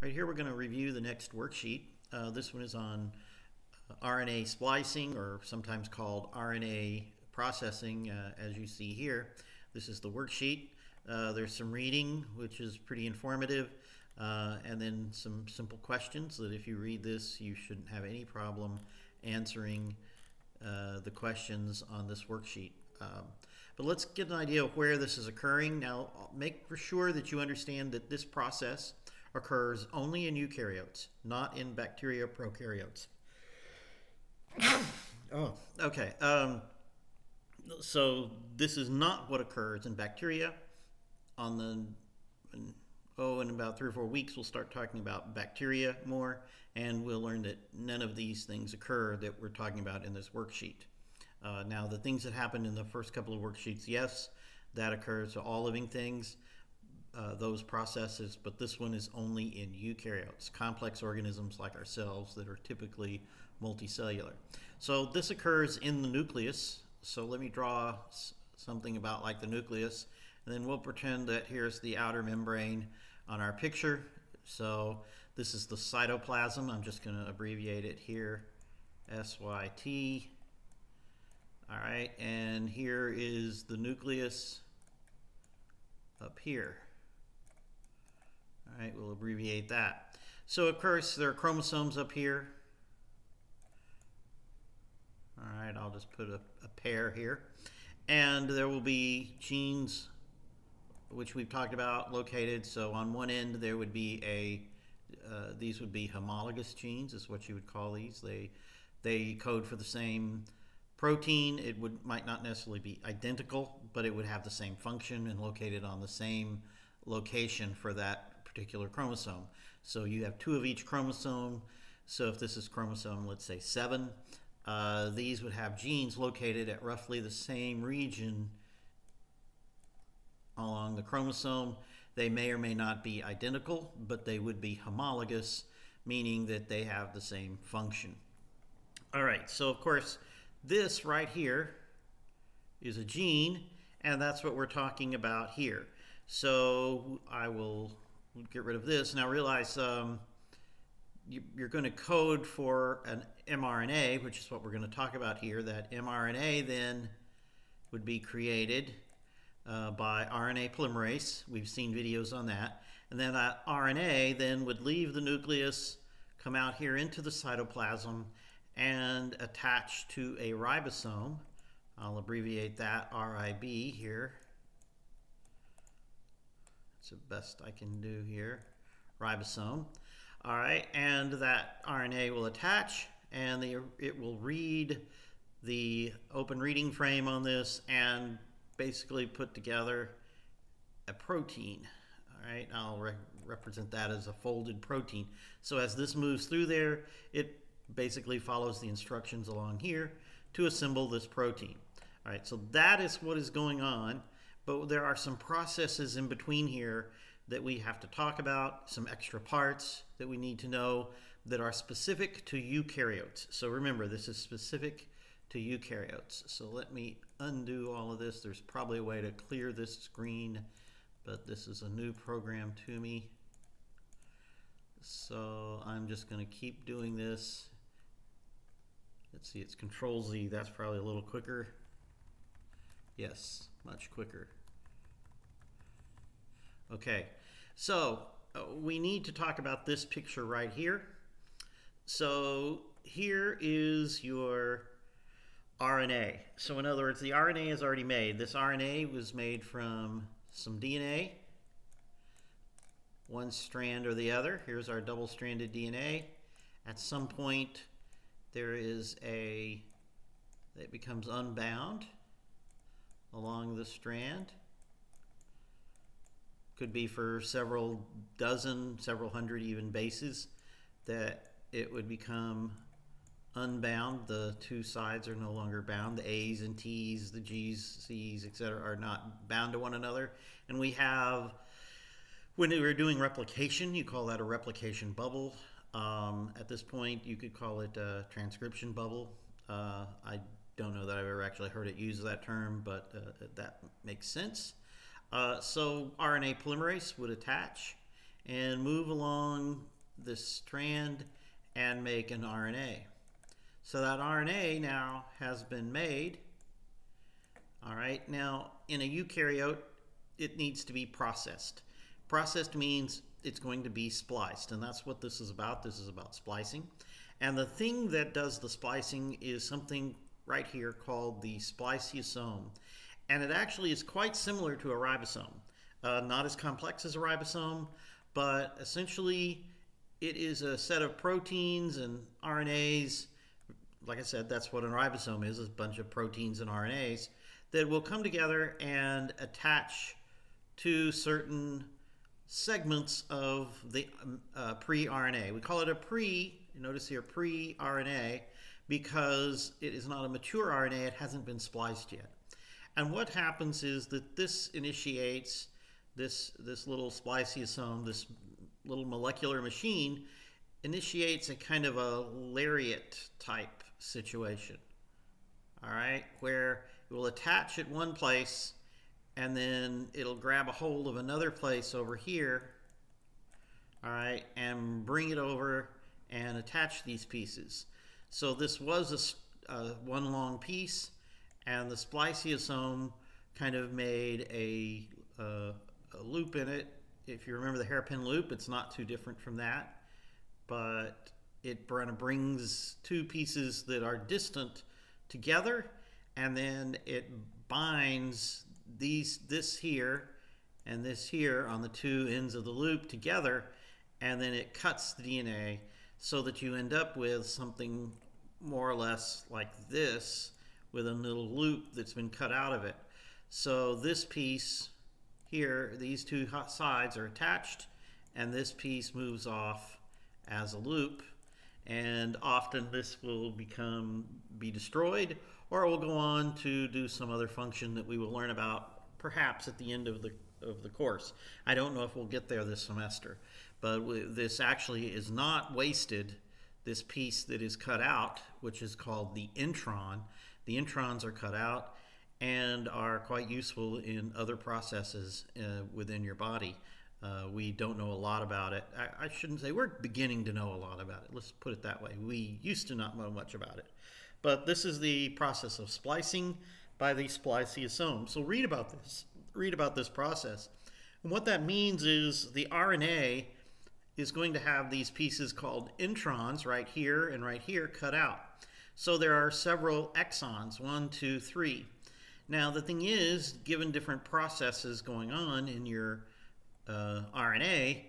Right here we're going to review the next worksheet. This one is on RNA splicing, or sometimes called RNA processing, as you see here. This is the worksheet. There's some reading, which is pretty informative, and then some simple questions that if you read this, you shouldn't have any problem answering the questions on this worksheet. But let's get an idea of where this is occurring. Now, make for sure that you understand that this process occurs only in eukaryotes, not in bacteria prokaryotes. Oh, okay. So this is not what occurs in bacteria. In about 3 or 4 weeks, we'll start talking about bacteria more, and we'll learn that none of these things occur that we're talking about in this worksheet. Now, the things that happened in the first couple of worksheets, yes, that occurs to all living things, those processes, but this one is only in eukaryotes, complex organisms like ourselves that are typically multicellular. So this occurs in the nucleus. So let me draw something about like the nucleus, and then we'll pretend that here's the outer membrane on our picture. So this is the cytoplasm. I'm just going to abbreviate it here, SYT. All right, and here is the nucleus up here. All right, we'll abbreviate that. So of course there are chromosomes up here. All right, I'll just put a pair here. And there will be genes, which we've talked about, located. So on one end there would be these would be homologous genes, is what you would call these. They code for the same protein. It might not necessarily be identical, but it would have the same function and located on the same location for that particular chromosome. So you have 2 of each chromosome. So if this is chromosome, let's say 7, these would have genes located at roughly the same region along the chromosome. They may or may not be identical, but they would be homologous, meaning that they have the same function. All right, so of course, this right here is a gene, and that's what we're talking about here. So I will get rid of this. Now realize you're going to code for an mRNA, which is what we're going to talk about here. That mRNA then would be created by RNA polymerase. We've seen videos on that. And then that RNA then would leave the nucleus, come out here into the cytoplasm, and attach to a ribosome. I'll abbreviate that RIB here. That's the best I can do here. Ribosome. All right, and that RNA will attach, and it will read the open reading frame on this and basically put together a protein. All right, I'll represent that as a folded protein. So as this moves through there, it basically follows the instructions along here to assemble this protein. All right, so that is what is going on, but there are some processes in between here that we have to talk about, some extra parts that we need to know that are specific to eukaryotes. So remember, this is specific to eukaryotes. So let me undo all of this. There's probably a way to clear this screen, but this is a new program to me. So I'm just going to keep doing this. Let's see, it's Control Z. That's probably a little quicker. Yes, much quicker. Okay, so we need to talk about this picture right here. So here is your RNA. So in other words, the RNA is already made. This RNA was made from some DNA, one strand or the other. Here's our double-stranded DNA. At some point, it becomes unbound along the strand. Could be for several dozen, several hundred even bases that it would become unbound. The 2 sides are no longer bound. The A's and T's, the G's, C's, etc. are not bound to one another. And we have, when we're doing replication, you call that a replication bubble. At this point, you could call it a transcription bubble. I don't know that I've ever actually heard it use that term, but that makes sense. So RNA polymerase would attach, and move along this strand and make an RNA. So that RNA now has been made. All right, now in a eukaryote, it needs to be processed. Processed means it's going to be spliced, and that's what this is about. This is about splicing. And the thing that does the splicing is something right here called the spliceosome. And it actually is quite similar to a ribosome. Not as complex as a ribosome, but essentially it is a set of proteins and RNAs. Like I said, that's what a ribosome is, a bunch of proteins and RNAs that will come together and attach to certain segments of the pre-RNA. We call it a notice here, pre-RNA, because it is not a mature RNA, it hasn't been spliced yet. And what happens is that this initiates, this little spliceosome, this little molecular machine, initiates a kind of a lariat type situation. All right, where it will attach at one place and then it'll grab a hold of another place over here, all right, and bring it over and attach these pieces. So this was one long piece, and the spliceosome kind of made a loop in it. If you remember the hairpin loop, it's not too different from that, but it brings two pieces that are distant together, and then it binds this here and this here on the two ends of the loop together, and then it cuts the DNA so that you end up with something more or less like this, with a little loop that's been cut out of it. So this piece here, these two sides are attached, and this piece moves off as a loop, and often this will be destroyed, or it will go on to do some other function that we will learn about perhaps at the end of the course. I don't know if we'll get there this semester, but this actually is not wasted. This piece that is cut out, which is called the intron. The introns are cut out and are quite useful in other processes within your body. We don't know a lot about it. I shouldn't say we're beginning to know a lot about it. Let's put it that way. We used to not know much about it. But this is the process of splicing by the spliceosome. So read about this. Read about this process. And what that means is the RNA is going to have these pieces called introns right here and right here cut out. So there are several exons, 1, 2, 3. Now the thing is, given different processes going on in your RNA,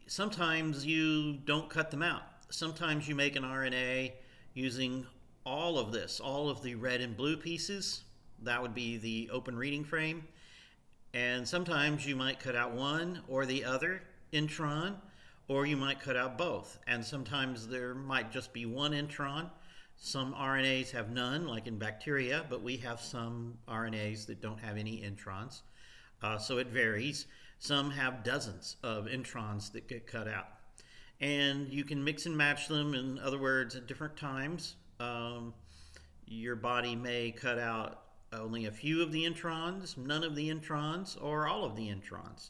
sometimes you don't cut them out. Sometimes you make an RNA using all of this, all of the red and blue pieces. That would be the open reading frame. And sometimes you might cut out one or the other intron, or you might cut out both. And sometimes there might just be one intron. Some RNAs have none, like in bacteria, but we have some RNAs that don't have any introns. So it varies. Some have dozens of introns that get cut out. And you can mix and match them. In other words, at different times, your body may cut out only a few of the introns, none of the introns, or all of the introns.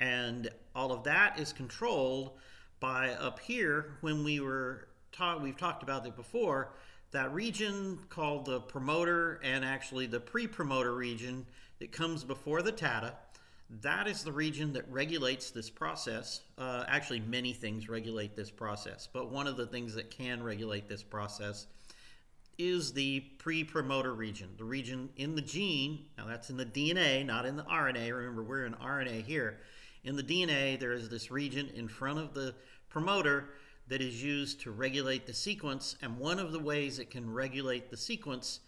And all of that is controlled by up here when we've talked about it before, that region called the promoter, and actually the pre-promoter region that comes before the TATA. That is the region that regulates this process. Actually, many things regulate this process, but one of the things that can regulate this process is the pre-promoter region, the region in the gene. Now that's in the DNA, not in the RNA. Remember, we're in RNA here. In the DNA, there is this region in front of the promoter that is used to regulate the sequence, and one of the ways it can regulate the sequence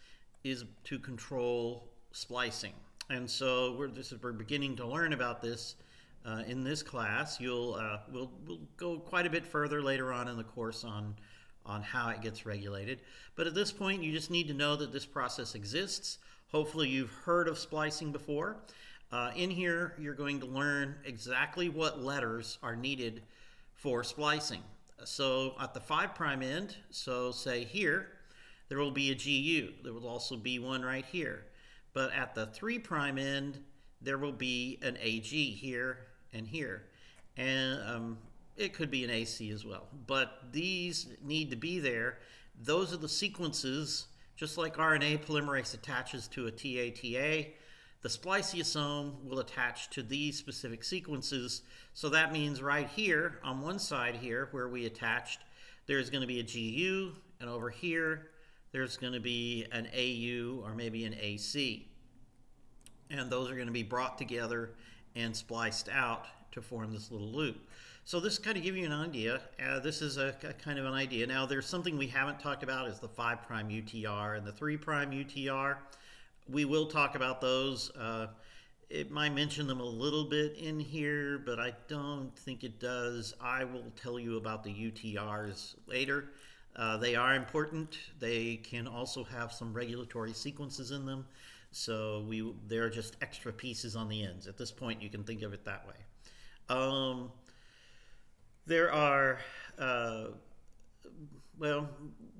is to control splicing. And so we're beginning to learn about this in this class. We'll go quite a bit further later on in the course on how it gets regulated. But at this point, you just need to know that this process exists. Hopefully you've heard of splicing before. In here, you're going to learn exactly what letters are needed for splicing. So at the 5' end, so say here, there will be a GU. There will also be one right here. But at the 3' end, there will be an AG here and here. and it could be an AC as well. But these need to be there. Those are the sequences, just like RNA polymerase attaches to a TATA. The spliceosome will attach to these specific sequences. So that means right here, on one side here, where we attached, there's going to be a GU, and over here, there's going to be an AU or maybe an AC. And those are going to be brought together and spliced out to form this little loop. So this kind of give you an idea. This is a kind of an idea. Now there's something we haven't talked about is the 5' UTR and the 3' UTR. We will talk about those. It might mention them a little bit in here, but I don't think it does. I will tell you about the UTRs later. They are important. They can also have some regulatory sequences in them. So they're just extra pieces on the ends. At this point, you can think of it that way. There are, well,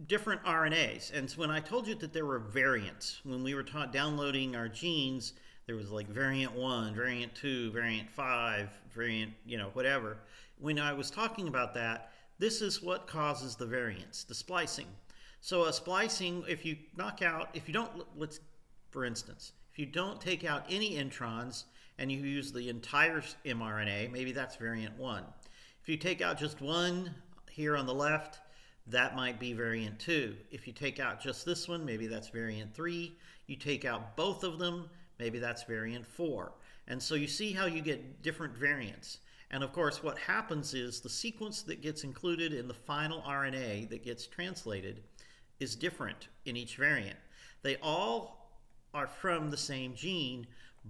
different RNAs. And so when I told you that there were variants, when we were downloading our genes, there was like variant 1, variant 2, variant 5, variant, whatever. When I was talking about that, this is what causes the variants, the splicing. So a splicing, if you don't, for instance, if you don't take out any introns and you use the entire mRNA, maybe that's variant 1. If you take out just one here on the left, that might be variant 2. If you take out just this one, maybe that's variant 3. You take out both of them, maybe that's variant 4. And so you see how you get different variants. And of course, what happens is the sequence that gets included in the final RNA that gets translated is different in each variant. They all are from the same gene,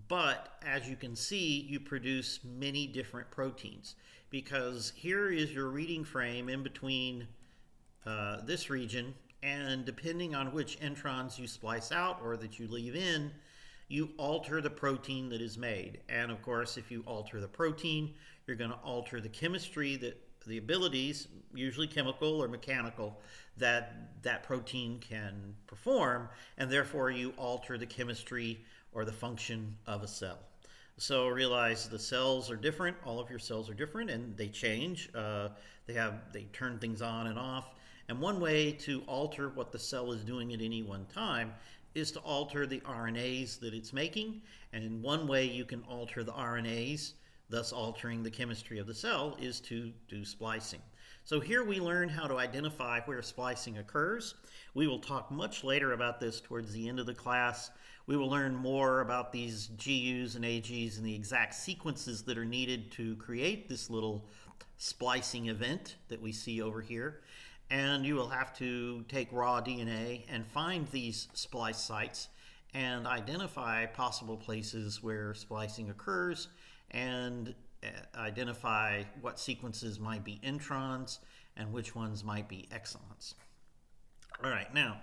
but as you can see, you produce many different proteins, because here is your reading frame in between this region, and depending on which introns you splice out or that you leave in, you alter the protein that is made. And of course, if you alter the protein, you're going to alter the chemistry, the abilities, usually chemical or mechanical, that protein can perform, and therefore you alter the chemistry or the function of a cell. So realize the cells are different, all of your cells are different, and they change. They turn things on and off. And one way to alter what the cell is doing at any one time is to alter the RNAs that it's making. And one way you can alter the RNAs, thus altering the chemistry of the cell, is to do splicing. So here we learn how to identify where splicing occurs. We will talk much later about this towards the end of the class. We will learn more about these GUs and AGs and the exact sequences that are needed to create this little splicing event that we see over here. And you will have to take raw DNA and find these splice sites and identify possible places where splicing occurs and identify what sequences might be introns and which ones might be exons. All right, now,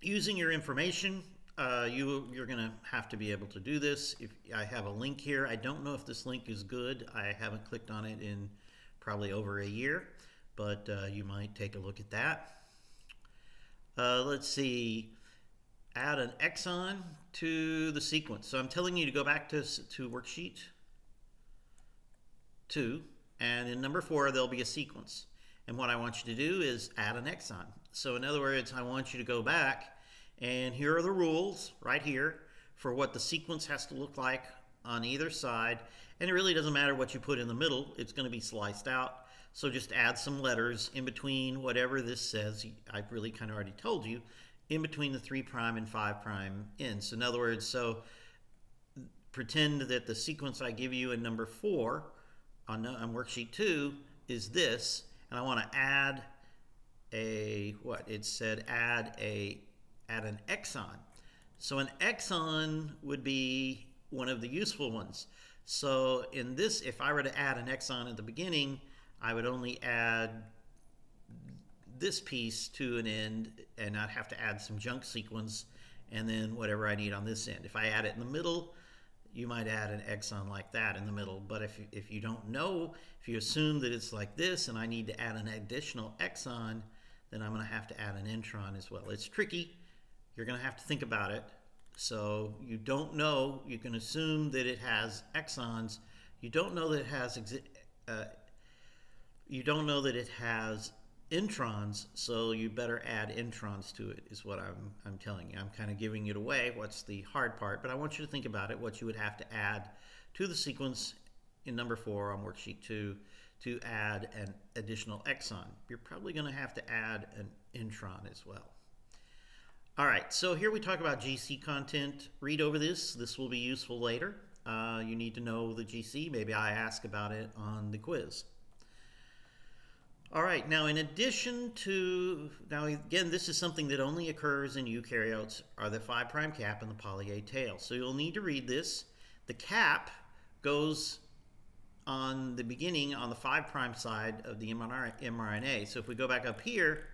using your information, you're going to have to be able to do this. If I have a link here, I don't know if this link is good. I haven't clicked on it in probably over a year, but you might take a look at that. Let's see, add an exon to the sequence. So I'm telling you to go back to worksheet 2, and in number 4 there'll be a sequence. And what I want you to do is add an exon. So in other words, I want you to go back, and here are the rules right here for what the sequence has to look like on either side. And it really doesn't matter what you put in the middle, it's going to be sliced out. So just add some letters in between whatever this says. I've really kind of already told you, in between the 3' and 5' ends. In other words, so pretend that the sequence I give you in number 4 on worksheet 2 is this, and I want to add add an exon. So an exon would be one of the useful ones. So in this, if I were to add an exon at the beginning, I would only add this piece to an end and not have to add some junk sequence and then whatever I need on this end. If I add it in the middle, you might add an exon like that in the middle. But if you don't know, if you assume that it's like this and I need to add an additional exon, then I'm going to have to add an intron as well. It's tricky. You're going to have to think about it. So you don't know. You can assume that it has exons, You don't know that it has you don't know that it has introns, so you better add introns to it, is what I'm telling you. I'm kind of giving it away, what's the hard part, but I want you to think about it, what you would have to add to the sequence in number 4 on worksheet 2 to add an additional exon. You're probably going to have to add an intron as well. All right, so here we talk about GC content. Read over this. This will be useful later. You need to know the GC. Maybe I ask about it on the quiz. All right, now in addition to, now again, this is something that only occurs in eukaryotes, are the 5' cap and the poly A tail. So you'll need to read this. The cap goes on the beginning on the 5' side of the mRNA. So if we go back up here,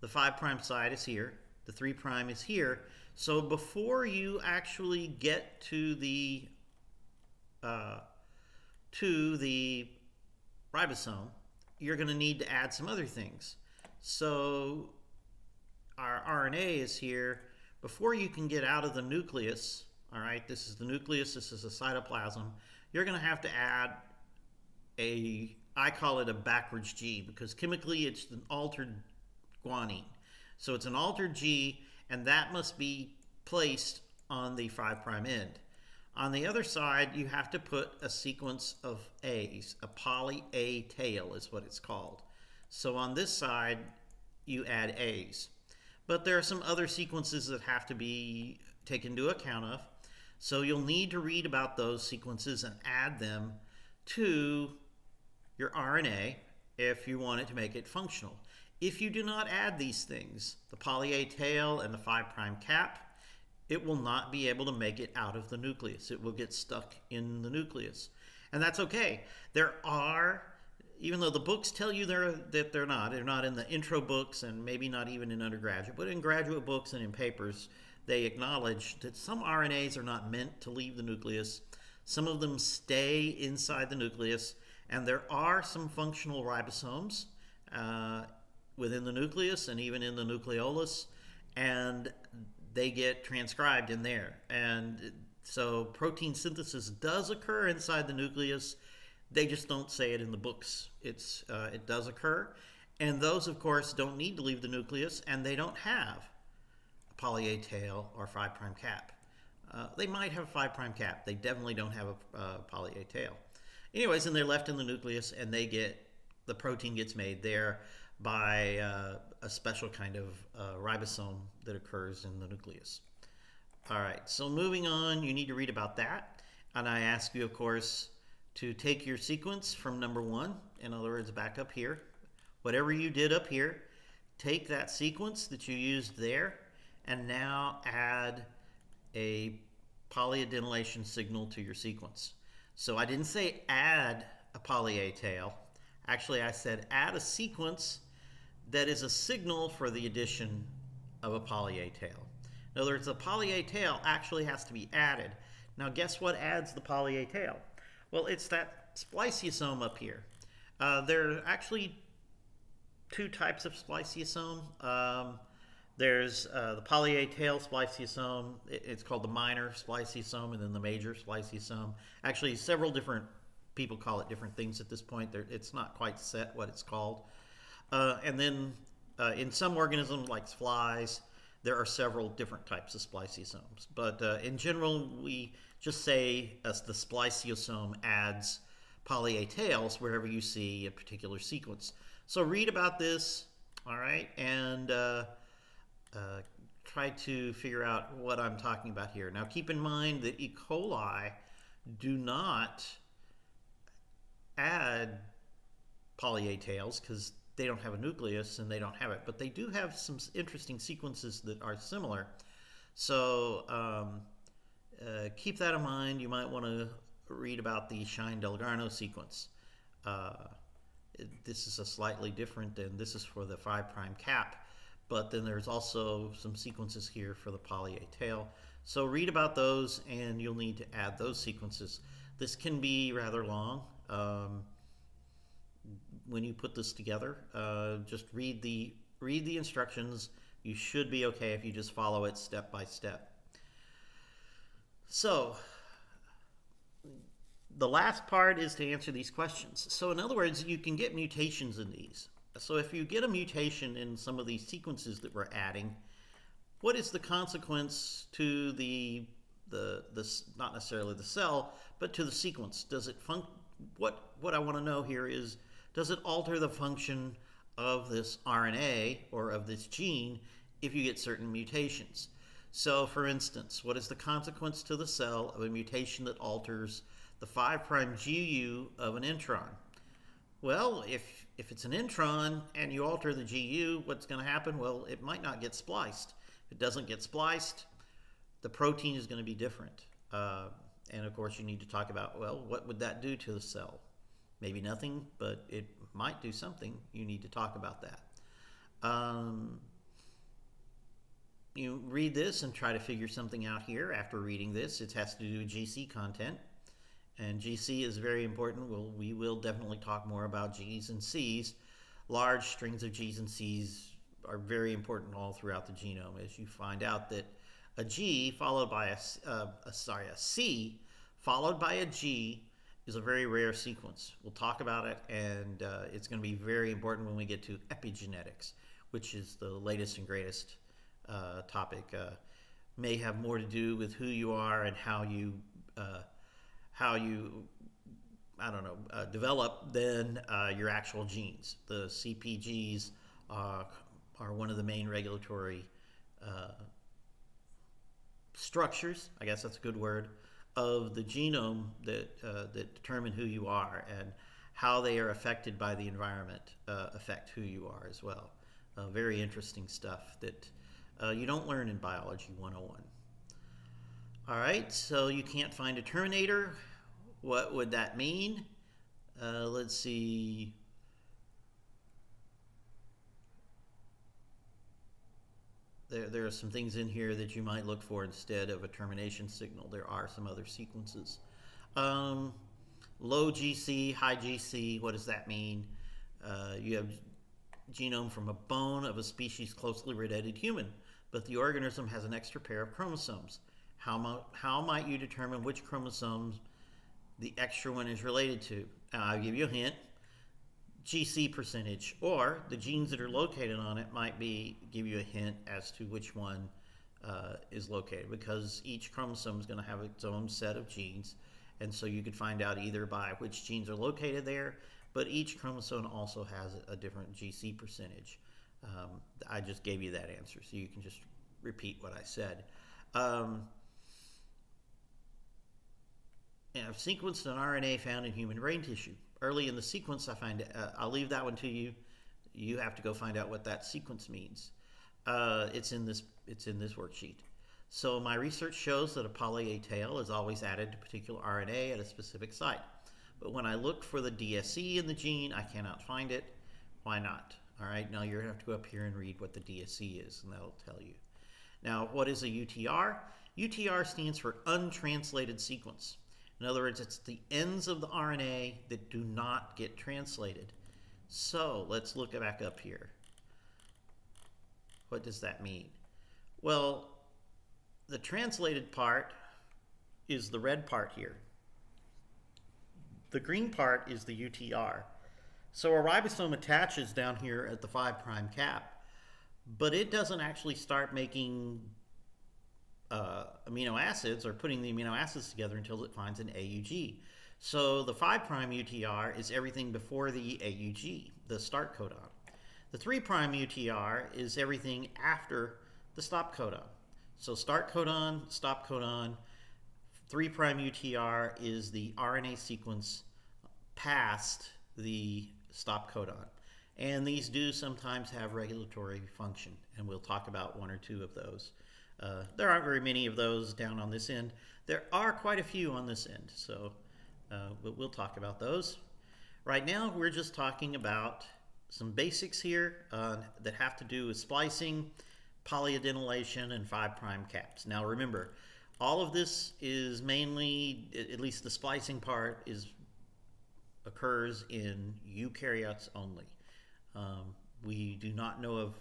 the 5' side is here, the 3' is here. So before you actually get to the ribosome, you're going to need to add some other things. So our RNA is here. Before you can get out of the nucleus, all right, this is the nucleus, this is the cytoplasm, you're going to have to add I call it a backwards G, because chemically it's an altered guanine. So it's an altered G, and that must be placed on the 5' end. On the other side, you have to put a sequence of A's. A poly A tail is what it's called. So on this side, you add A's. But there are some other sequences that have to be taken into account of. So you'll need to read about those sequences and add them to your RNA if you want it to make it functional. If you do not add these things, the poly A tail and the 5' cap, it will not be able to make it out of the nucleus. It will get stuck in the nucleus. And that's okay. There are, even though the books tell you that they're not in the intro books and maybe not even in undergraduate, but in graduate books and in papers, they acknowledge that some RNAs are not meant to leave the nucleus. Some of them stay inside the nucleus, and there are some functional ribosomes within the nucleus and even in the nucleolus, and they get transcribed in there. And so protein synthesis does occur inside the nucleus. They just don't say it in the books. It does occur. And those, of course, don't need to leave the nucleus, and they don't have a poly A tail or 5' cap. They might have a 5' cap. They definitely don't have a poly A tail. Anyways, and they're left in the nucleus, and the protein gets made there by a special kind of ribosome that occurs in the nucleus. All right, so moving on, you need to read about that. And I ask you, of course, to take your sequence from number 1, in other words, back up here. Whatever you did up here, take that sequence that you used there, and now add a polyadenylation signal to your sequence. So I didn't say add a poly A tail. Actually, I said add a sequence that is a signal for the addition of a poly A tail. In other words, the poly A tail actually has to be added. Now, guess what adds the poly A tail? Well, it's that spliceosome up here. There are actually 2 types of spliceosome. There's the poly A tail spliceosome. It's called the minor spliceosome, and then the major spliceosome. Actually, several different people call it different things at this point. It's not quite set what it's called. And then in some organisms, like flies, there are several different types of spliceosomes. But in general, we just say the spliceosome adds poly A tails wherever you see a particular sequence. So read about this, all right, and try to figure out what I'm talking about here. Now, keep in mind that E. coli do not add poly A tails because they don't have a nucleus and they don't have it, but they do have some interesting sequences that are similar. So keep that in mind. You might want to read about the Shine-Delgarno sequence. This is a slightly different, and this is for the 5' cap, but then there's also some sequences here for the poly A tail. So read about those, and you'll need to add those sequences. This can be rather long. When you put this together, just read the instructions. You should be okay if you just follow it step by step. So the last part is to answer these questions. So in other words, you can get mutations in these. So if you get a mutation in some of these sequences that we're adding, what is the consequence to the not necessarily the cell, but to the sequence? Does it what I want to know here is, does it alter the function of this RNA or of this gene if you get certain mutations? So for instance, what is the consequence to the cell of a mutation that alters the 5' GU of an intron? Well, if it's an intron and you alter the GU, what's going to happen? Well, it might not get spliced. If it doesn't get spliced, the protein is going to be different. And of course, you need to talk about, well, what would that do to the cell? Maybe nothing, but it might do something. You need to talk about that. You read this and try to figure something out here. After reading this, it has to do with GC content. And GC is very important. We will definitely talk more about G's and C's. Large strings of G's and C's are very important all throughout the genome, as you find out that a G followed by a C followed by a G is a very rare sequence. We'll talk about it, and it's going to be very important when we get to epigenetics, which is the latest and greatest topic. May have more to do with who you are and how you develop than your actual genes. The CPGs are one of the main regulatory structures, I guess that's a good word, of the genome that determine who you are, and how they are affected by the environment affect who you are as well. Very interesting stuff that you don't learn in Biology 101. All right, so you can't find a terminator. What would that mean? Let's see. There are some things in here that you might look for instead of a termination signal. There are some other sequences. Low GC, high GC, what does that mean? You have genome from a bone of a species closely related human, but the organism has an extra pair of chromosomes. How might you determine which chromosomes the extra one is related to? I'll give you a hint. GC percentage, or the genes that are located on it might give you a hint as to which one is located, because each chromosome is going to have its own set of genes, and so you could find out either by which genes are located there, but each chromosome also has a different GC percentage. I just gave you that answer, so you can just repeat what I said. I've sequenced an RNA found in human brain tissue. Early in the sequence, I'll leave that one to you. You have to go find out what that sequence means. It's in this worksheet. So my research shows that a poly A tail is always added to particular RNA at a specific site. But when I look for the DSE in the gene, I cannot find it. Why not? All right, now you're going to have to go up here and read what the DSE is, and that'll tell you. Now, what is a UTR? UTR stands for untranslated sequence. In other words, it's the ends of the RNA that do not get translated. So let's look back up here. What does that mean? Well, the translated part is the red part here. The green part is the UTR. So a ribosome attaches down here at the 5' cap, but it doesn't actually start making amino acids or putting the amino acids together until it finds an AUG. So the 5' UTR is everything before the AUG, the start codon. The 3' UTR is everything after the stop codon. So start codon, stop codon, 3' UTR is the RNA sequence past the stop codon. And these do sometimes have regulatory function, and we'll talk about one or two of those. There aren't very many of those down on this end. There are quite a few on this end, so we'll talk about those. Right now, we're just talking about some basics here that have to do with splicing, polyadenylation, and 5' caps. Now remember, all of this is mainly, at least the splicing part, occurs in eukaryotes only. We do not know of,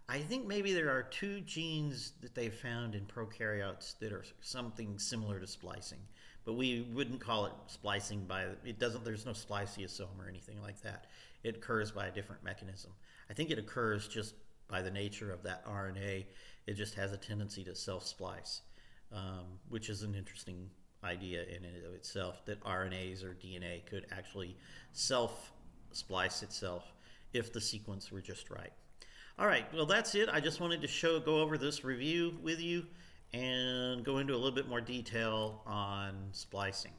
I think maybe there are 2 genes that they've found in prokaryotes that are something similar to splicing, but we wouldn't call it splicing by, it doesn't, there's no spliceosome or anything like that. It occurs by a different mechanism. I think it occurs just by the nature of that RNA. It just has a tendency to self-splice, which is an interesting idea in and of itself, that RNAs or DNA could actually self-splice itself if the sequence were just right. All right, well, that's it. I just wanted to go over this review with you and go into a little bit more detail on splicing.